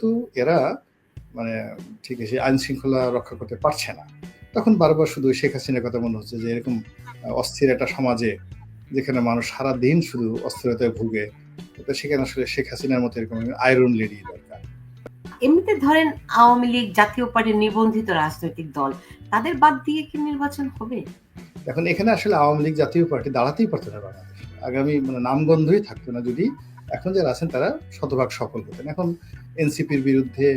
যেহেতু এরা মানে ঠিক আছে আইন শৃঙ্খলা রক্ষা করতে পারছে না, তখন বারবার শুধু শেখ হাসিনার কথা মনে হচ্ছে যে এরকম অস্থির একটা সমাজে যেখানে মানুষ সারা দিন শুধু অস্থিরতায় ভুগে, তো সেখানে আসলে শেখ হাসিনার মতো এরকম আয়রন লেডি দরকার। এমনিতে ধরেন আওয়ামী লীগ জাতীয় পার্টির নিবন্ধিত রাজনৈতিক দল, তাদের বাদ দিয়ে কি নির্বাচন হবে? এখন এখানে আসলে আওয়ামী লীগ জাতীয় পার্টি দাঁড়াতেই পারতো না বাংলাদেশ, আগামী নামগন্ধই থাকতো না যদি এখন যারা আছেন তারা শতভাগ সফল হতেন। এখন এনসিপির বিরুদ্ধে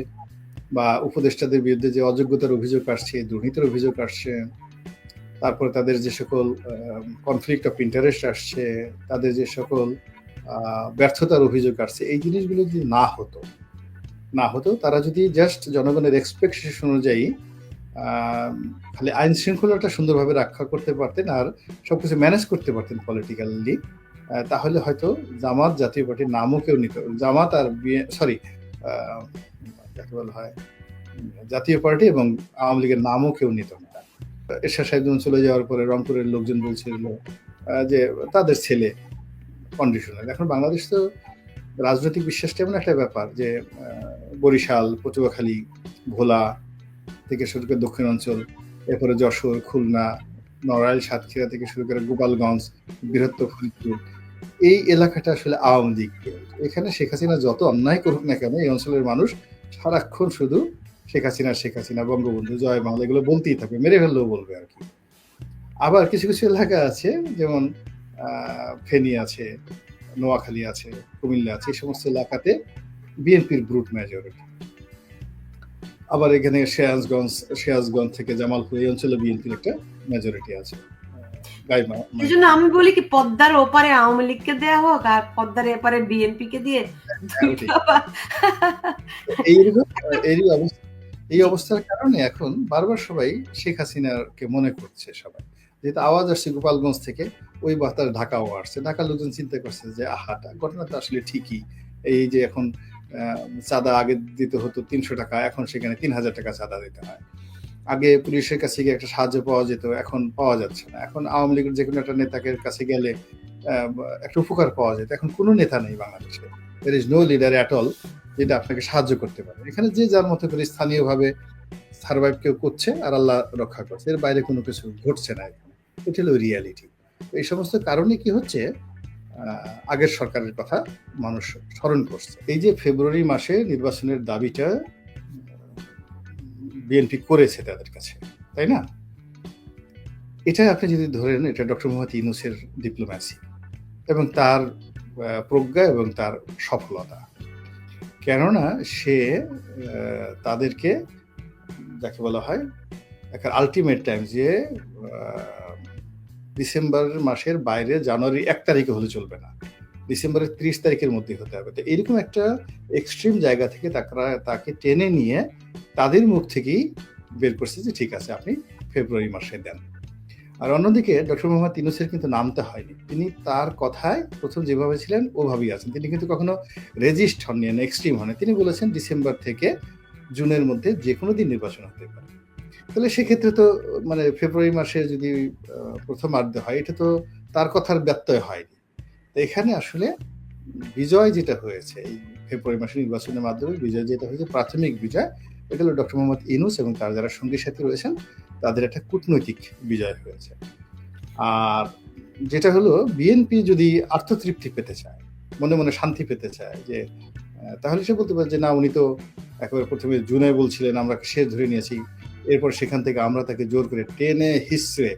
বা উপদেষ্টাদের বিরুদ্ধে যে অযোগ্যতার অভিযোগ আসছে, দুর্নীতির অভিযোগ আসছে, তারপরে তাদের যে সকল কনফ্লিক্ট অফ ইন্টারেস্ট আসছে, তাদের যে সকল ব্যর্থতার অভিযোগ আসছে, এই জিনিসগুলো যদি না হতো তারা যদি জাস্ট জনগণের এক্সপেকটেশন অনুযায়ী খালি আইন শৃঙ্খলাটা সুন্দরভাবে রক্ষা করতে পারতেন আর সবকিছু ম্যানেজ করতে পারতেন পলিটিক্যালি, তাহলে হয়তো জামাত জাতীয় পার্টির নামও কেউ নিত, জামাত আর যাকে বলা হয় জাতীয় পার্টি এবং আওয়ামী লীগের নামও কেউ নিত না। এরশাদ সাহেব চলে যাওয়ার পরে রংপুরের লোকজন বলছিল যে তাদের ছেলে কন্ডিশনাল। এখন বাংলাদেশ তো রাজনৈতিক বিশ্বাসটা এমন একটা ব্যাপার যে বরিশাল, পটুয়াখালী, ভোলা থেকে শুরু করে দক্ষিণ অঞ্চল, এরপরে যশোর, খুলনা, নড়াইল, সাতক্ষীরা থেকে শুরু করে গোপালগঞ্জ, বৃহত্তর ফরিদপুর, এই এলাকাটা আসলে আওয়ামী লীগ। এখানে শেখ হাসিনা যত অন্যায় করুক না কেন এই অঞ্চলের মানুষ সারাক্ষণ শুধু শেখ হাসিনা, বঙ্গবন্ধু, জয় বাংলা এগুলো বলতেই থাকবে, মেরে ফেললেও বলবে আর কি। আবার কিছু কিছু এলাকা আছে যেমন ফেনী আছে, নোয়াখালী আছে, কুমিল্লা আছে, এই সমস্ত এলাকাতে বিএনপির ব্রুট মেজরিটি। আবার এখানে সিরাজগঞ্জ থেকে জামালপুর এই অঞ্চলে বিএনপির একটা মেজরিটি আছে। এই জন্য আমি বলি কি পদ্মার ওপারে আওয়ামী লীগকে দেওয়া হোক আর পদ্মার এপারে বিএনপি কে দিয়ে এই অবস্থার কারণে এখন বারবার সবাই শেখ হাসিনাকে মনে করছে। সবাই যেহেতু আওয়াজ আসছে গোপালগঞ্জ থেকে, ওই বার্তার ঢাকাও আসছে, ঢাকার লোকজন চিন্তা করছে যে আহাটা ঘটনাটা আসলে ঠিকই, এই যে এখন চাঁদা আগে দিতে হতো 300 টাকা, এখন সেখানে 3000 টাকা চাঁদা দিতে হয়। আগে পুলিশের কাছে গিয়ে একটা সাহায্য পাওয়া যেত, এখন পাওয়া যাচ্ছে না। এখন আওয়ামী লীগের যে কোনো একটা নেতাকে কাছে গেলে একটা উপকার পাওয়া যেত, এখন কোনো নেতা নেই বাংলাদেশে, there is no leader at all যেটা আপনাকে সাহায্য করতে পারে। এখানে যে যার মতো করে স্থানীয়ভাবে সার্ভাইভ কেউ করছে আর আল্লাহ রক্ষা করছে, এর বাইরে কোনো কিছু ঘটছে না এখানে। এটা হলো রিয়ালিটি। এই সমস্ত কারণে কি হচ্ছে, আগের সরকারের কথা মানুষ স্মরণ করছে। এই যে ফেব্রুয়ারি মাসে নির্বাচনের দাবিটা বিএনপি করেছে তাদের কাছে, তাই না? এটা আপনি যদি ধরেন এটা ডক্টর মোহাম্মদ ইউনূসের ডিপ্লোম্যাসি এবং তার প্রজ্ঞা এবং তার সফলতা। কেননা সে তাদেরকে যাকে বলা হয় একটা আলটিমেট টাইম যে ডিসেম্বর মাসের বাইরে জানুয়ারি 1 তারিখে হলে চলবে না, ডিসেম্বরের 30 তারিখের মধ্যে হতে হবে। তো এরকম একটা এক্সট্রিম জায়গা থেকে তাকে টেনে নিয়ে তাদের মুখ থেকেই বের করছে যে ঠিক আছে আপনি ফেব্রুয়ারি মাসে দেন। আর অন্যদিকে ডক্টর মোহাম্মদ ইউনূসের কিন্তু নামতে হয়নি, তিনি তার কথায় প্রথম যেভাবে ছিলেন ওভাবেই আছেন। তিনি কিন্তু কখনো রেজিস্ট হননি, এক্সট্রিম হননি। তিনি বলেছেন ডিসেম্বর থেকে জুনের মধ্যে যে কোনো দিন নির্বাচন হতে পারে। তাহলে সেক্ষেত্রে তো ফেব্রুয়ারি মাসে যদি প্রথমার্ধে হয়, এটা তো তার কথার ব্যত্যয় হয়নি। তো এখানে আসলে বিজয় যেটা হয়েছে এই ফেব্রুয়ারি মাসে নির্বাচনের মাধ্যমে, বিজয় যেটা হয়েছে প্রাথমিক বিজয়, এটা হলো ডক্টর মোহাম্মদ ইউনূস এবং তার যারা সঙ্গী সাথী রয়েছেন তাদের একটা কূটনৈতিক বিজয় হয়েছে। আর যেটা হলো বিএনপি যদি আত্মতৃপ্তি পেতে চায়, মনে মনে শান্তি পেতে চায়, যে তাহলে সে বলতে পারে যে না, উনি তো একেবারে প্রথমে জুনে বলছিলেন আমরা শেষ ধরে নিয়েছি, এরপর সেখান থেকে আমরা তাকে জোর করে টেনে হিসড়ে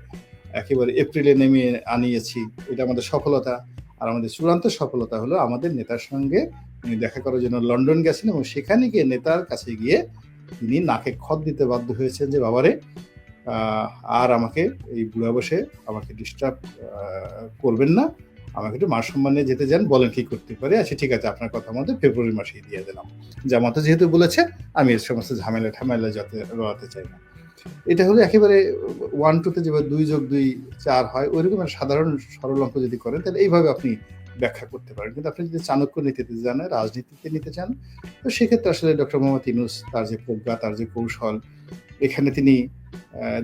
একেবারে এপ্রিলে নেমে আনিয়েছি, এটা আমাদের সফলতা। আর আমাদের চূড়ান্ত সফলতা হলো আমাদের নেতার সঙ্গে উনি দেখা করার জন্য লন্ডন গেছেন এবং সেখানে গিয়ে নেতার কাছে গিয়ে তিনি নাকে খত দিতে বাধ্য হয়েছেন যে বাবারে আর আমাকে এই বুড়া বসে আমাকে ডিস্টার্ব করবেন না, আমাকে একটু মান সম্মানে যেতে যান, বলেন কি করতে পারে। আচ্ছা ঠিক আছে, আপনার কথা মতো ফেব্রুয়ারি মাসেই দিয়ে দিলাম, জামাতে যেহেতু বলেছে আমি এর সমস্ত ঝামেলা যাতে রোয়াতে চাই না। এটা হলো একেবারে 1-2 যেভাবে 2+2=4 হয়, ওইরকম সাধারণ সরল অঙ্ক যদি করেন তাহলে এইভাবে আপনি ব্যাখ্যা করতে পারেন। কিন্তু আপনি যদি চাণক্য নীতিতে যান, রাজনীতিতে নিতে চান, তো সেক্ষেত্রে আসলে ডক্টর মোহাম্মদ ইউনূস তার যে প্রজ্ঞা, তার যে কৌশল, এখানে তিনি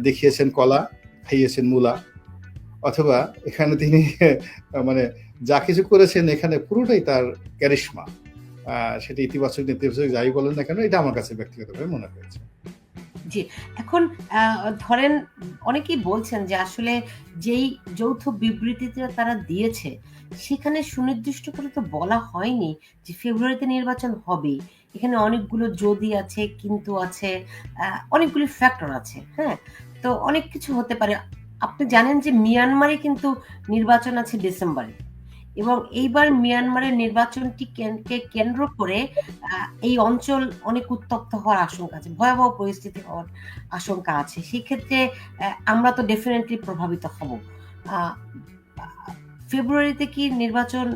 দেখিয়েছেন কলা, খাইয়েছেন মূলা, অথবা এখানে তিনি যা কিছু করেছেন এখানে পুরোটাই তার ক্যারিশমা, সেটা ইতিবাচক নেতিবাচক যাই বলেন না কেন, এটা আমার কাছে ব্যক্তিগতভাবে মনে হয়েছে। জি, এখন ধরেন অনেকেই বলছেন যে আসলে যেই যৌথ বিবৃতিটা তারা দিয়েছে, সেখানে সুনির্দিষ্ট করে তো বলা হয়নি যে ফেব্রুয়ারিতে নির্বাচন হবেই। এখানে অনেকগুলো যদি আছে, কিন্তু আছে, অনেকগুলি ফ্যাক্টর আছে, হ্যাঁ? তো অনেক কিছু হতে পারে। আপনি জানেন যে মিয়ানমারে কিন্তু নির্বাচন আছে ডিসেম্বরে। এবং এইবার মিয়ানমারের নির্বাচনটি কে কেন্দ্র করে এই অঞ্চল অনেক উত্তপ্ত হওয়ার আশঙ্কা আছে, ভয়াবহ পরিস্থিতি হওয়ার আশঙ্কা আছে। সেক্ষেত্রে আমরা তো ডেফিনেটলি প্রভাবিত হব। আহ, ফেব্রুয়ারিতে কি নির্বাচন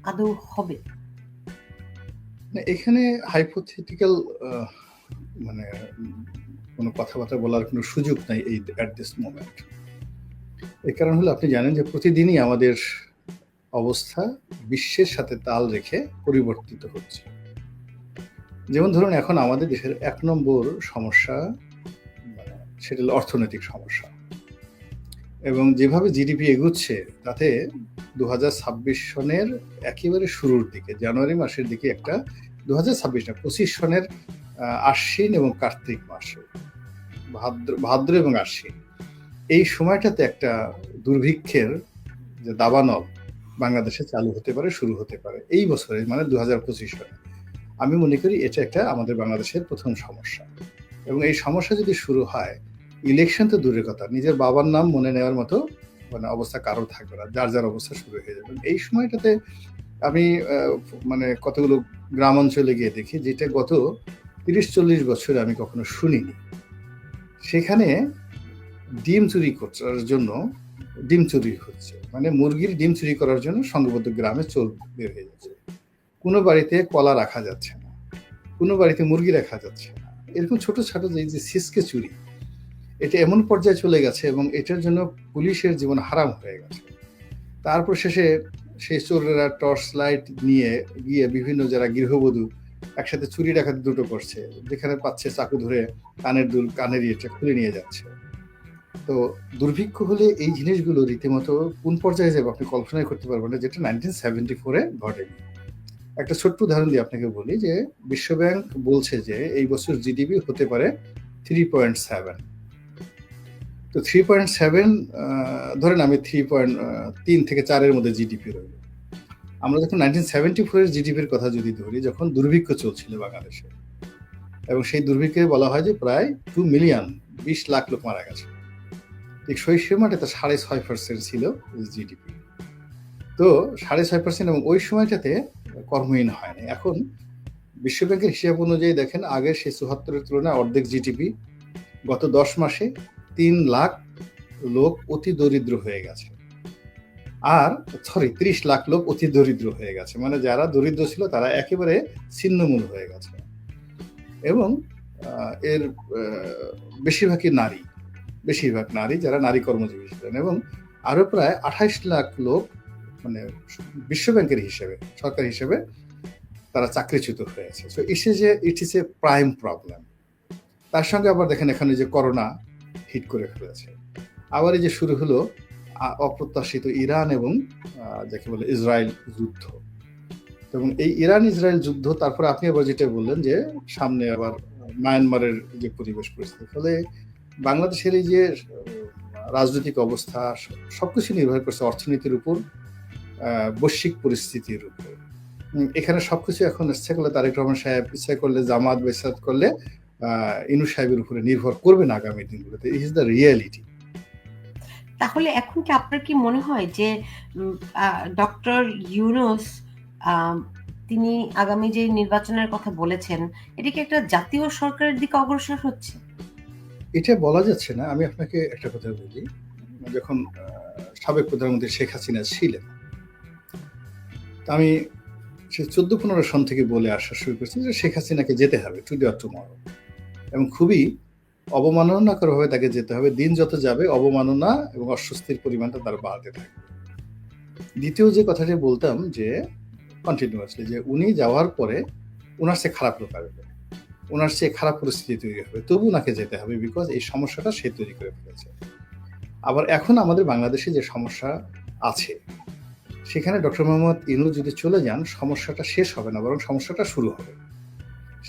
আদৌ হবে? না, এখানে হাইপোথেটিক্যাল মানে কোনো কথাবার্তা বলার কোনো সুযোগ নাই এই অ্যাট দিস মোমেন্ট। এর কারণ হলো, আপনি জানেন যে প্রতিদিনই আমাদের অবস্থা বিশ্বের সাথে তাল রেখে পরিবর্তিত হচ্ছে। যেমন ধরুন, এখন আমাদের দেশের ১ নম্বর সমস্যা সেটা হলো অর্থনৈতিক সমস্যা, এবং যেভাবে জিডিপি এগুচ্ছে তাতে 2026 সনের একেবারে শুরুর দিকে, জানুয়ারি মাসের দিকে একটা 2026 না 25 সনের আশ্বিন এবং কার্তিক মাসে, ভাদ্র এবং আশ্বিন, এই সময়টাতে একটা দুর্ভিক্ষের যে দাবানল বাংলাদেশে চালু হতে পারে, শুরু হতে পারে এই বছরে, মানে 2025 সালে। আমি মনে করি এটা একটা আমাদের বাংলাদেশের প্রথম সমস্যা, এবং এই সমস্যা যদি শুরু হয়, ইলেকশন তো দূরের কথা, নিজের বাবার নাম মনে নেওয়ার মতো মানে অবস্থা কারো থাকবে না, যার যার অবস্থা শুরু হয়ে যাবে। এই সময়টাতে আমি মানে কতগুলো গ্রাম অঞ্চলে গিয়ে দেখি, যেটা গত 30-40 বছরে আমি কখনো শুনিনি। সেখানে ডিম চুরি করার জন্য ডিম চুরি হচ্ছে, মানে মুরগির ডিম চুরি করার জন্য সংঘবদ্ধ গ্রামে চোর বের হয়ে যাচ্ছে। কোনো বাড়িতে কলা রাখা যাচ্ছে না, কোনো বাড়িতে মুরগি রাখা যাচ্ছে না। এরকম ছোট ছোট যে সিসকে চুরি, এটা এমন পর্যায়ে চলে গেছে, এবং এটার জন্য পুলিশের জীবন হারাম হয়ে গেছে। তারপর শেষে সেই চোরেরা টর্চ লাইট নিয়ে গিয়ে বিভিন্ন যারা গৃহবধূ একসাথে চুরি ডাকাতি দুটো করছে, যেখানে পাচ্ছে চাকু ধরে কানের দুল, কানের ইয়েটা খুলে নিয়ে যাচ্ছে। তো দুর্ভিক্ষ হলে এই জিনিসগুলো রীতিমতো কোন পর্যায়ে যাবে আপনি কল্পনাই করতে পারবেন না, যেটা 1974-এ ঘটেনি। একটা ছোট্ট উদাহরণ দিয়ে আপনাকে বলি যে বিশ্বব্যাংক বলছে যে এই বছর জিডিপি হতে পারে 3.7। তো 3.7 ধরেন আমি 3.3 থেকে 4-এর মধ্যে জিডিপি রইল। আমরা যখন 1974-এর জিডিপির কথা যদি ধরি, যখন দুর্ভিক্ষ চলছিল বাংলাদেশে, এবং সেই দুর্ভিক্ষে বলা হয় যে প্রায় 2 মিলিয়ন, 20 লাখ লোক মারা গেছে, ঠিক সেই সময়টাতে 6.5% ছিল জিডিপি। তো 6.5%, এবং ওই সময়টাতে কর্মহীন হয়নি। এখন বিশ্বব্যাংকের হিসাব অনুযায়ী দেখেন, আগে সে 74-এর তুলনায় অর্ধেক জিডিপি, গত 10 মাসে 3 লাখ লোক অতি দরিদ্র হয়ে গেছে। আর 30 লাখ লোক অতি দরিদ্র হয়ে গেছে, মানে যারা দরিদ্র ছিল তারা একেবারে ছিন্নমূল হয়ে গেছে। এবং এর বেশিরভাগ নারী যারা নারী কর্মজীবী ছিলেন, এবং আরো প্রায় 28 লাখ লোক, মানে বিশ্বব্যাংকের হিসেবে, সরকার হিসেবে তারা চাকরিচ্যুত হয়েছে। So it is a prime problem. তার সঙ্গে আবার দেখেন এখানে যে করোনা হিট করে ফেলেছে, আবার এই যে শুরু হলো অপ্রত্যাশিত ইরান এবং যাকে বলে ইসরায়েল যুদ্ধ। এবং এই ইরান ইসরায়েল যুদ্ধ, তারপরে আপনি আবার যেটা বললেন যে সামনে আবার মায়ানমারের যে পরিবেশ পরিস্থিতি, ফলে বাংলাদেশের এই যে রাজনৈতিক অবস্থা সবকিছু নির্ভর করছে অর্থনীতির উপর, বৈশ্বিক পরিস্থিতির উপর। এখানে সবকিছু এখন ইচ্ছা করলে তারেক রহমান সাহেব, ইচ্ছা করলে জামাত বা ইচ্ছা করলে ইনু সাহেবের উপরে নির্ভর করবে না আগামী দিনগুলোতে। It is the reality. তাহলে এখন কি আপনার কি মনে হয় যে ডক্টর ইউনূস তিনি আগামী যে নির্বাচনের কথা বলেছেন, এটা কি একটা জাতীয় সরকারের দিকে অগ্রসর হচ্ছে? এটা বলা যাচ্ছে না। আমি আপনাকে একটা কথা বলি, যখন সাবেক প্রধানমন্ত্রী শেখ হাসিনা ছিলেন, আমি সে 14-15 সন থেকে বলে আসা শুরু করেছি যে শেখ হাসিনাকে যেতে হবে টুডে অর টুমরো, এবং খুবই অবমাননাকরভাবে তাকে যেতে হবে। দিন যত যাবে অবমাননা এবং অস্বস্তির পরিমাণটা তার বাড়তে থাকবে। দ্বিতীয় যে কথাটি বলতাম যে কন্টিনিউয়াসলি, যে উনি যাওয়ার পরে ওনার চেয়ে খারাপ লোক আসবে, ওনার চেয়ে খারাপ পরিস্থিতি তৈরি হবে, তবু ওনাকে যেতে হবে, বিকজ এই সমস্যাটা সে তৈরি করে ফেলেছে। আবার এখন আমাদের বাংলাদেশে যে সমস্যা আছে, সেখানে ডক্টর মোহাম্মদ ইউনূস যদি চলে যান, সমস্যাটা শেষ হবে না, বরং সমস্যাটা শুরু হবে।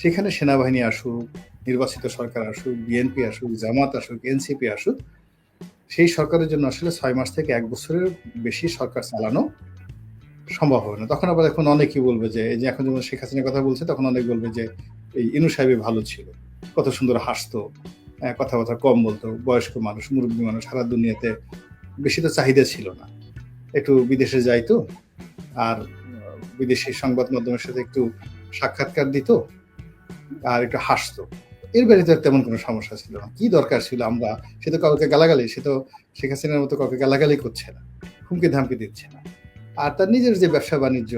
সেখানে সেনাবাহিনী আসুক, নির্বাচিত সরকার আসুক, বিএনপি আসুক, জামাত আসুক, এনসিপি আসুক, সেই সরকারের জন্য আসলে ৬ মাস থেকে ১ বছরের বেশি সরকার চালানো সম্ভব হবে না। তখন আবার এখন অনেকেই বলবে যে, এই যে এখন যেমন শেখ হাসিনার কথা বলছে, তখন অনেকে বলবে যে, এই ইনূস সাহেবই ভালো ছিল। কত সুন্দর হাসতো, কথাবার্তা কম বলতো, বয়স্ক মানুষ, মুরব্বী মানুষ, সারা দুনিয়াতে বেশি তো চাহিদা ছিল না। একটু বিদেশে যাইতো, আর বিদেশি সংবাদ মাধ্যমের সাথে একটু সাক্ষাৎকার দিত, আর একটু হাসতো। এর বাইরে তো আর তেমন কোনো সমস্যা ছিল না। কি দরকার ছিল আমরা, সে তো কাউকে গালাগালি, সে তো শেখ হাসিনার মতো কাউকে গালাগালি করছে না, হুমকি ধামকি দিচ্ছে না। আর তার নিজের যে ব্যবসা বাণিজ্য,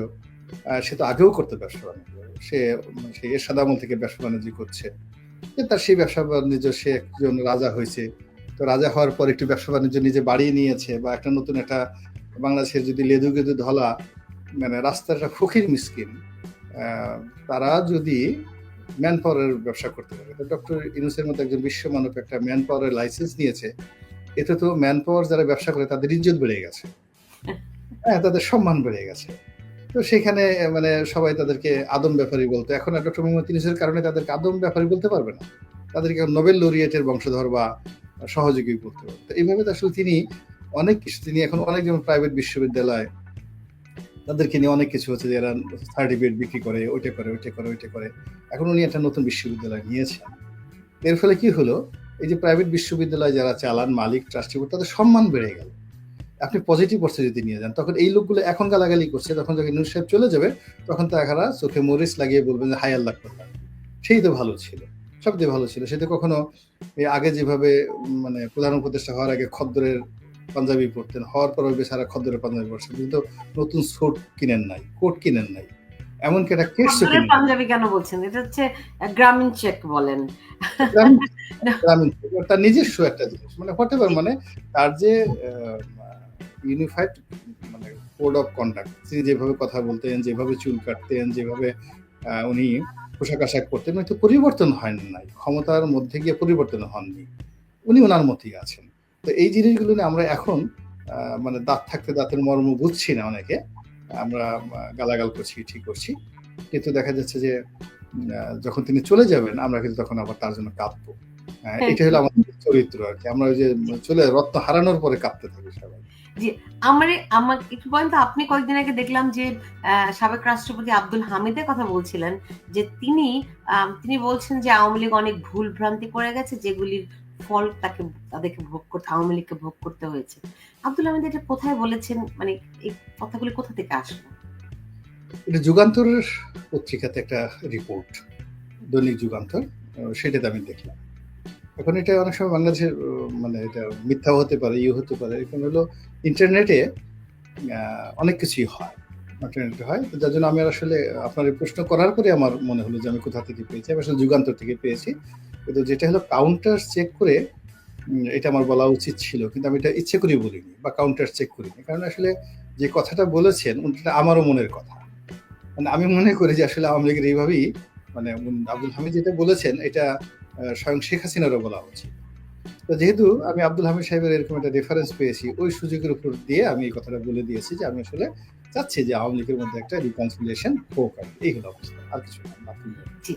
সে তো আগেও করতো ব্যবসা বাণিজ্য, সে সে এরশাদ আমল থেকে ব্যবসা বাণিজ্য করছে। তার সেই ব্যবসা বাণিজ্য, সে একজন রাজা হয়েছে, তো রাজা হওয়ার পর একটু ব্যবসা বাণিজ্য নিজে বাড়িয়ে নিয়েছে, বা একটা নতুন একটা বাংলাদেশের যদি লেদু গেদু ধলা মানে রাস্তাটা ফকির মিসকিন, তারা যদি ম্যান পাওয়ারের ব্যবসা করতে পারে, তো ডক্টর ইউনূসের মতো একজন বিশ্বমানব একটা ম্যান পাওয়ারের লাইসেন্স নিয়েছে, এতে তো ম্যান পাওয়ার যারা ব্যবসা করে তাদের ইজ্জত বেড়ে গেছে, হ্যাঁ, তাদের সম্মান বেড়ে গেছে। তো সেখানে মানে সবাই তাদেরকে আদম ব্যাপারী বলতো। এখন আর ডক্টর মোহাম্মদ ইউনূসের কারণে তাদেরকে আদম ব্যাপারী বলতে পারবে না, তাদেরকে নোবেল লরিয়েটের বংশধর বা সহযোগী বলতে পারবে। তো এইভাবে তো আসলে তিনি অনেক কিছু, তিনি এখন অনেক যেমন প্রাইভেট বিশ্ববিদ্যালয়, তাদেরকে নিয়ে অনেক কিছু হচ্ছে যে এরা সার্টিফিকেট বিক্রি করে, ওইটা করে, ওইটা করে, ওইটা করে। এখন উনি একটা নতুন বিশ্ববিদ্যালয় নিয়েছেন। এর ফলে কি হলো, এই যে প্রাইভেট বিশ্ববিদ্যালয় যারা চালান, মালিক, ট্রাস্টি বোর্ড, তাদের সম্মান বেড়ে গেল। আপনি পজিটিভ অর্থে যদি নিয়ে যান, তখন এই লোকগুলো এখন গালাগালি করছে, তখন যখন ইউনূস সাহেব চলে যাবে, তখন তারা চোখে মরিচ লাগিয়ে বলবেন যে হায় আল্লাহ করলাম, সেই তো ভালো ছিল, সবচেয়ে ভালো ছিল। সে তো কখনো আগে যেভাবে মানে প্রধান উপদেষ্টা হওয়ার আগে খদ্দরের পাঞ্জাবি পরতেন, হওয়ার পর ওই বেচারা খদ্দরের পাঞ্জাবি পরছেন, কিন্তু নতুন স্যুট কিনেন নাই, কোট কিনেন নাই, এমনকি একটা কেটসও খদ্দরের কিনেন। পাঞ্জাবি কেন বলছেন? এটা হচ্ছে গ্রামীণ চেক বলেন। গ্রামীণ গ্রামীণ তার নিজস্ব একটা জিনিস, মানে হোয়াটএভার, মানে তার যে ইউনিফাইড মানে কোড অফ কন্ডাক্ট, তিনি যেভাবে কথা বলতেন, যেভাবে চুল কাটতেন, যেভাবে উনি পোশাক আশাক করতেন, তো পরিবর্তন হয় নাই, ক্ষমতার মধ্যে গিয়ে পরিবর্তন হননি, উনি ওনার মতোই আছেন। তো এই জিনিসগুলো নিয়ে আমরা এখন মানে দাঁত থাকতে দাঁতের মর্ম বুঝছি না অনেকে, আমরা গালাগাল করছি, ঠিক করছি, কিন্তু দেখা যাচ্ছে যে যখন তিনি চলে যাবেন, আমরা কিন্তু তখন আবার তার জন্য কাঁদবো। এটা হলো আমাদের চরিত্র আর কি। আমরা ওই যে চলে রত্ন হারানোর পরে কাঁদতে থাকি সবাই। জি, আমার একটু বলেন তো, আপনি কয়েকদিন আগে দেখলাম যে সাবেক রাষ্ট্রপতি আব্দুল হামিদের কথা বলছিলেন, যে তিনি বলছেন যে আওয়ামী লীগ অনেক ভুল ভ্রান্তি করে গেছে, যেগুলির ফল তাদেরকে ভোগ করতে, আওয়ামী লীগকে ভোগ করতে হয়েছে। আব্দুল হামিদ এটা কোথায় বলেছেন, মানে এই কথাগুলি কোথা থেকে আসলো? এটা যুগান্তরের পত্রিকাতে একটা রিপোর্ট, দৈনিক যুগান্তর, সেটাতে আমি দেখলাম। এখন এটা অনেক সময় বাংলাদেশের মানে এটা মিথ্যাও হতে পারে, হতে পারে। এখন হলো ইন্টারনেটে অনেক কিছুই হয়, ইন্টারনেটে হয়। তো যার জন্য আমি আসলে আপনার এই প্রশ্ন করার পরে আমার মনে হলো যে আমি কোথা থেকে পেয়েছি। আমি আসলে যুগান্তর থেকে পেয়েছি। কিন্তু যেটা হলো কাউন্টার চেক করে এটা আমার বলা উচিত ছিল। কিন্তু আমি এটা ইচ্ছে করেই বলিনি, বা কাউন্টার চেক করিনি। কারণ আসলে যে কথাটা বলেছেন, ওটা আমারও মনের কথা। মানে আমি মনে করি যে আসলে আওয়ামী লীগের এইভাবেই, মানে আব্দুল হামিদ যেটা বলেছেন, এটা স্বয়ং শেখ হাসিনারও বলা উচিত। তো যেহেতু আমি আব্দুল হামিদ সাহেবের এরকম একটা রেফারেন্স পেয়েছি, ওই সুযোগের উপর দিয়ে আমি এই কথাটা বলে দিয়েছি যে আমি আসলে চাচ্ছি যে আওয়ামী লীগের মধ্যে একটা রিকনসিলিয়েশন হোক। আর এই হলো অবস্থা, আর কিছু না। জি।